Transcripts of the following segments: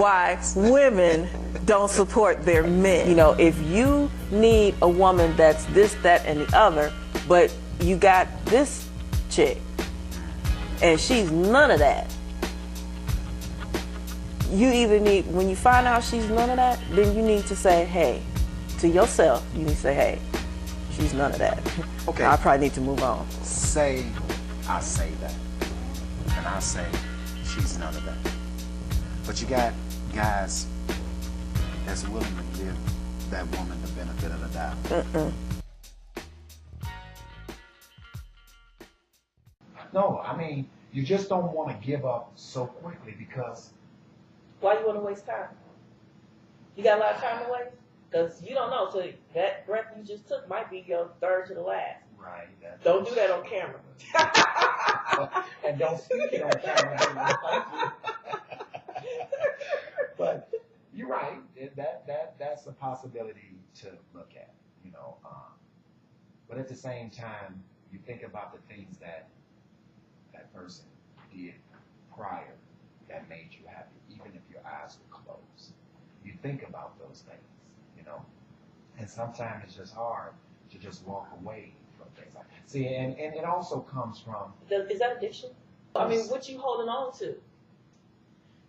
why women don't support their men. You know, if you need a woman that's this, that, and the other, but you got this chick, and she's none of that, you either need, when you find out she's none of that, then you need to say, hey, to yourself, you need to say, hey, she's none of that. Okay. I probably need to move on. Say, I say that, and I say, she's none of that. But you got guys that's willing to give that woman the benefit of the doubt. No, I mean, you just don't want to give up so quickly because... Why you want to waste time? You got a lot of time to waste? Because you don't know. So that breath you just took might be your third to the last. Right. Don't do that on camera. And don't speak it on camera. But you're right. That's a possibility to look at, you know. But at the same time, you think about the things that person did prior that made you happy, even if your eyes were closed. You think about those things, you know. And sometimes it's just hard to just walk away from things like that. See, and it also comes from... Is that addiction? I mean, what you holding on to?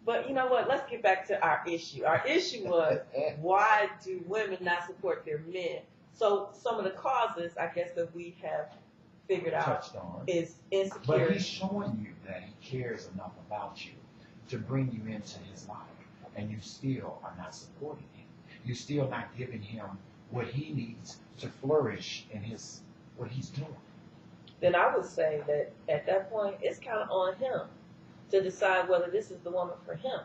But you know what? Let's get back to our issue. Our issue was, why do women not support their men? So some of the causes, I guess, that we have figured out is insecurity. But he's showing you that he cares enough about you to bring you into his life, and you still are not supporting him. You're still not giving him what he needs to flourish in what he's doing. Then I would say that at that point, it's kind of on him to decide whether this is the woman for him,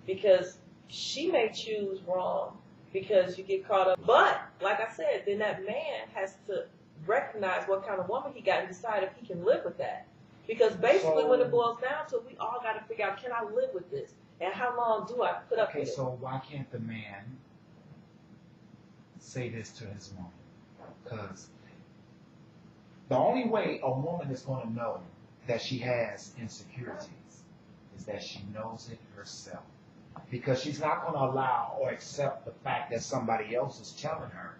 because she may choose wrong because you get caught up. But like I said, then that man has to recognize what kind of woman he got and decide if he can live with that. Because basically, when it boils down to it, we all got to figure out, can I live with this? And how long do I put up with it? Okay, so why can't the man say this to his woman? Because the only way a woman is going to know that she has insecurities is that she knows it herself. Because she's not going to allow or accept the fact that somebody else is telling her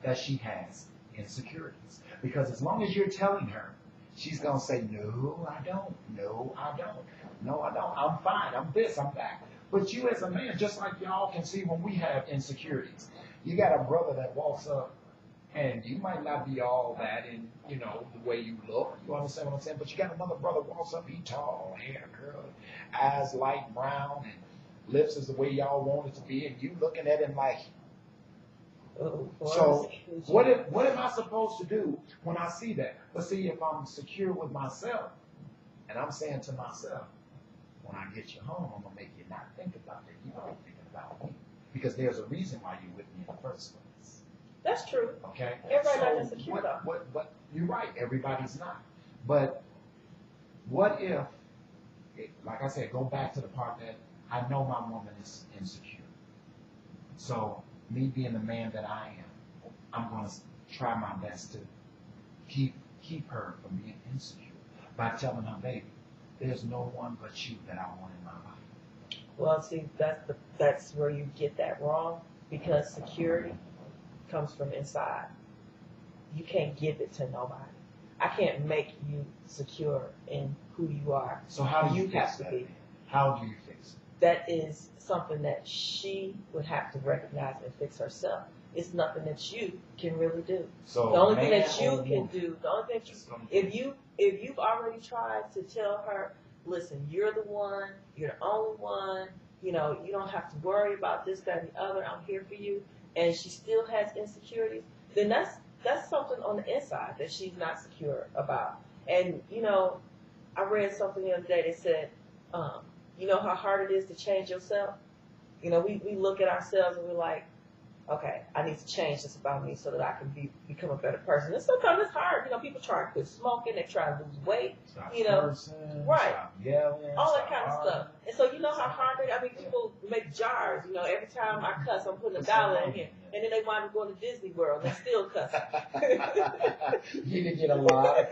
that she has insecurities. Because as long as you're telling her, she's going to say, no, I don't. No, I don't. No, I don't. I'm fine. I'm this. I'm that. But you as a man, just like y'all can see when we have insecurities, you got a brother that walks up, and you might not be all that in, you know, the way you look. You understand what I'm saying? But you got another brother walks up, he tall, hair curly, eyes light brown, and lips is the way y'all want it to be, and you looking at him like, so what am I supposed to do when I see that? But see, if I'm secure with myself, and I'm saying to myself, when I get you home, I'm going to make you not think about that. You're going to be thinking about me. Because there's a reason why you're with me in the first place. That's true. Okay? Everybody's not insecure, though. What, you're right. Everybody's not. But what if, like I said, go back to the part that I know my woman is insecure. So me being the man that I am, I'm going to try my best to keep her from being insecure by telling her, baby, there's no one but you that I want in my life. Well, see, that's where you get that wrong, because security comes from inside. You can't give it to nobody. I can't make you secure in who you are. So how do you fix have to that? be. How do you fix it? That is something that she would have to recognize and fix herself. It's nothing that you can really do. So the only thing that you can do, the only thing if you've already tried to tell her, listen, you're the one, you're the only one, you know, you don't have to worry about this, that, and the other, I'm here for you, and she still has insecurities, then that's something on the inside that she's not secure about. And, you know, I read something the other day that said, you know how hard it is to change yourself? You know, we look at ourselves and we're like, okay, I need to change this about me so that I can become a better person. And sometimes it's hard. You know, people try to quit smoking, they try to lose weight, Stop you know, cursing, right, stop yelling, all that stop kind of stuff. And so you know how hard I mean, people make jars. You know, every time I cuss, I'm putting $1 in here, and then they wind up going to Disney World and still cussing. You can get a lot.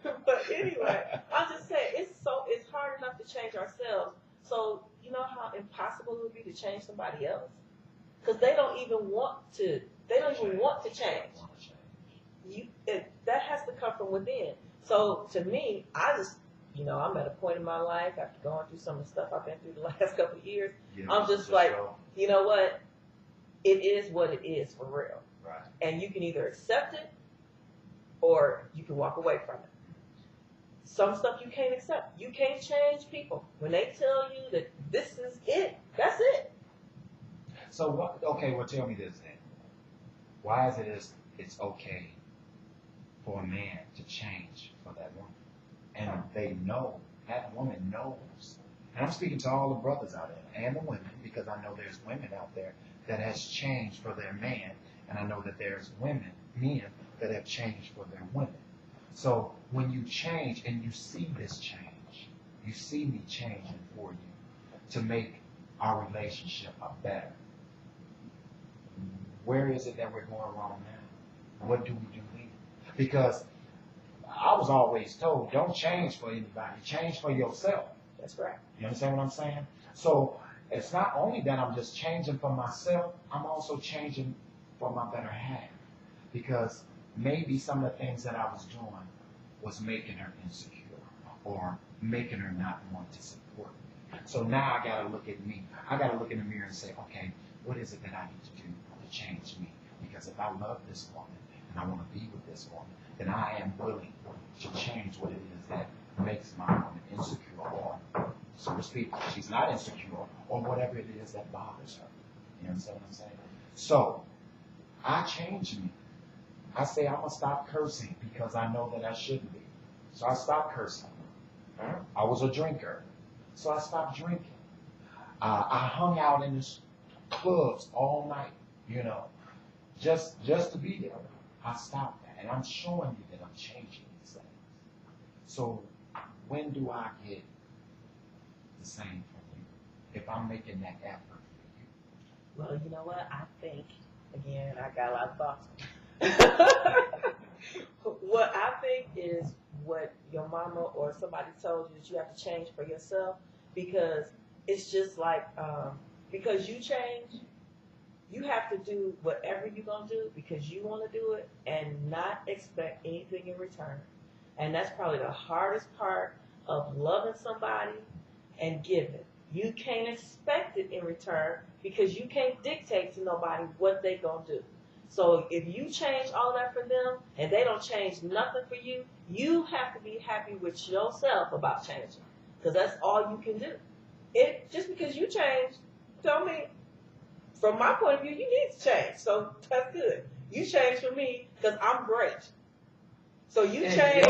But anyway, I'm just saying it's hard enough to change ourselves. So you know. know how impossible it would be to change somebody else? Because they don't even want to. They don't even want to change. That has to come from within. So to me, I just, I'm at a point in my life after going through some of the stuff I've been through the last couple of years. I'm just like, you know what? It is what it is for real. Right. And you can either accept it or you can walk away from it. Some stuff you can't accept. You can't change people. When they tell you that this is it, that's it. So what? Okay, well, tell me this then. Why is it it's okay for a man to change for that woman? And they know, that woman knows. And I'm speaking to all the brothers out there and the women, because I know there's women out there that has changed for their man, and I know that there's men that have changed for their women. So when you change and you see this change, you see me changing for you to make our relationship better. Where is it that we're going wrong now? What do we do then? Because I was always told, don't change for anybody, change for yourself. That's right. You understand what I'm saying? So it's not only that I'm just changing for myself, I'm also changing for my better half. Because maybe some of the things that I was doing was making her insecure or making her not want to support me. So now I got to look at me. I got to look in the mirror and say, okay, what is it that I need to do to change me? Because if I love this woman and I want to be with this woman, then I am willing to change what it is that makes my woman insecure, or, so to speak, she's not insecure, or whatever it is that bothers her. You understand what I'm saying? So I change me. I say I'm going to stop cursing because I know that I shouldn't be. So I stopped cursing. I was a drinker. So I stopped drinking. I hung out in the clubs all night, just to be there. I stopped that. And I'm showing you that I'm changing these things. So when do I get the same from you? If I'm making that effort for you. Well, you know what? I think, again, I got a lot of thoughts. What I think is what your mama or somebody told you that you have to change for yourself, because it's just like, because you change, you have to do whatever you're going to do because you want to do it and not expect anything in return. And that's probably the hardest part of loving somebody and giving. You can't expect it in return because you can't dictate to nobody what they going to do. So if you change all that for them and they don't change nothing for you, you have to be happy with yourself about changing, because that's all you can do. Just because you change, tell me, from my point of view, you need to change. So that's good. You change for me because I'm great. So you change.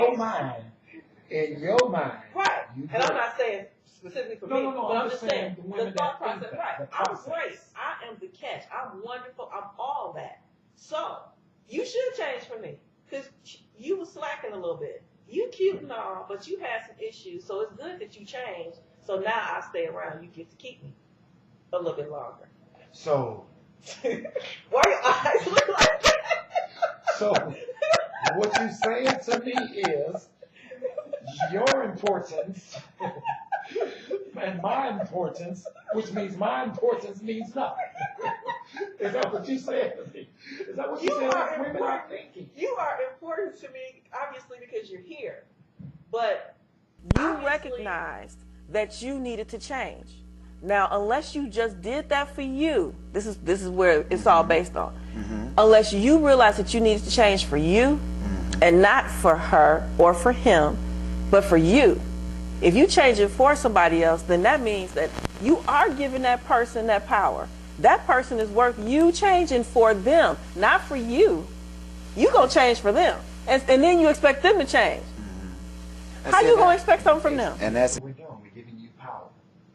In your mind. Right. And I'm not saying specifically for me, but I'm just saying the thought process. Right. I'm great. I am the catch. I'm wonderful. I'm all that. So you should change for me because you were slacking a little bit. You cute and all, but you had some issues. So it's good that you changed. So now I stay around. You get to keep me a little bit longer. So why your eyes look like that? So what you're saying to me is your importance and my importance, which means my importance means nothing. Is that what you said to me? Is that what you said? Women are thinking. You are important to me, obviously, because you're here. But you recognized that you needed to change. Now, unless you just did that for you, this is where it's all based on. Unless you realize that you needed to change for you and not for her or for him, but for you. If you change it for somebody else, then that means that you are giving that person that power. That person is worth you changing for them, not for you. You gonna change for them, and then you expect them to change. How you gonna expect something from them? And that's what we're doing. We're giving you power,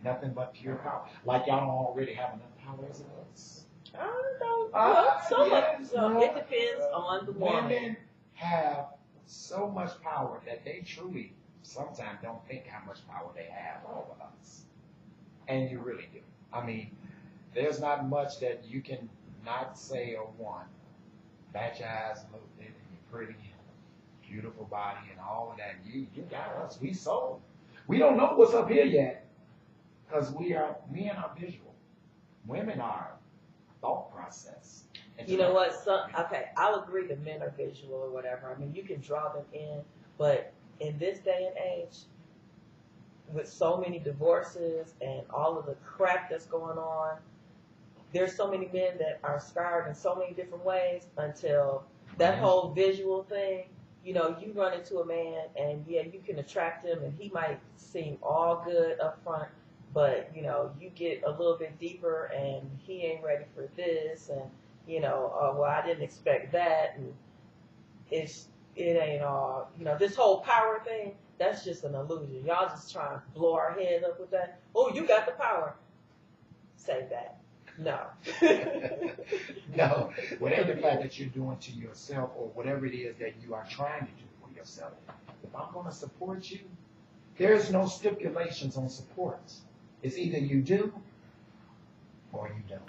nothing but pure power. Like y'all don't already have enough power as it is. I don't know. So much. It depends on the woman. Women have so much power that they truly sometimes don't think how much power they have over us. And you really do. I mean, there's not much that you can not say or want. Bat your eyes a little bit, and you're pretty, beautiful body, and all of that. You got us. We sold. We don't know what's up here yet. Because men are visual. Women are thought process. You know what? Okay, I'll agree that men are visual or whatever. I mean, you can draw them in, but in this day and age, with so many divorces and all of the crap that's going on, there's so many men that are scarred in so many different ways until that whole visual thing, you know, you run into a man and yeah, you can attract him and he might seem all good up front, but you know, you get a little bit deeper and he ain't ready for this and you know, well, I didn't expect that and it ain't all, you know, this whole power thing, that's just an illusion. Y'all just trying to blow our head up with that. Oh, you got the power. Say that. No. No. Whatever the fact that you're doing to yourself or whatever it is that you are trying to do for yourself, if I'm going to support you, there's no stipulations on supports. It's either you do or you don't.